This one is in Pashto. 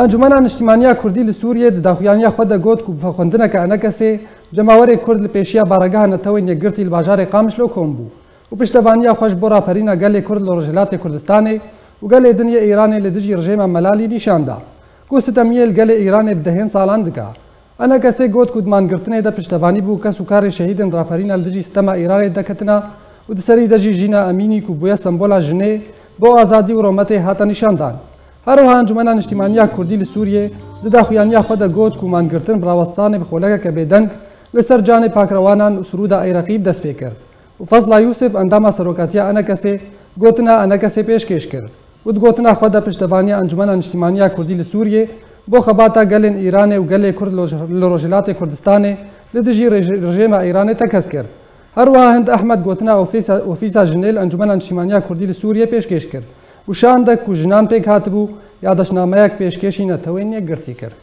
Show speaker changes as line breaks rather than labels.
انجمن نیشتیمانیا کوردی لسوریه داخویانیا خود گوت کو بفخوندنه که انکسی جماوری کرد لپیشیا بارگاه نتوین یگرتی الباجار قامش لو کومبو و پشتوانیا خوش برا پرینا گل کرد لورجلات کردستانی و گل دنیا ایران لدجی رژیم ملالی نشاندا کو ستمیل گل ایران بدهن سالان دکا انکسی گوت کو دمان گرتنه د پشتوانی بو کسو کار شهیدن درا پرینا لدجی استما ایران دکتنا و دسری دجی جینا امینی کو بویا سمبولا جنه بو آزادی و رومته هات نشاندان هروها انجمن نیشتیمانیا کوردی لسوریه داخویانیا خود گوت کو مانگرتن براوستان بخولگه که بدنگ لسر جان پاکروانان و سرود عراقی دست پیکر و فضل یوسف اندام سروکاتیا انکسی گوتنا انکسی پیشکش کرد و گوتنا خود پشتوانیا انجمن نیشتیمانیا کوردی لسوریه بو خباتا گلن ایران و گل کرد لروجلات کردستان لدجی رژیم ایران تکس کرد هروها هند احمد گوتنا اوفیسا جنیل انجمن نیشتیمانیا کوردی لسوریه پیشکش کرد و شاندک و جنان پیک هاتبو یادشنامه‌یک پیشکشی نتوین یگرتی کرد.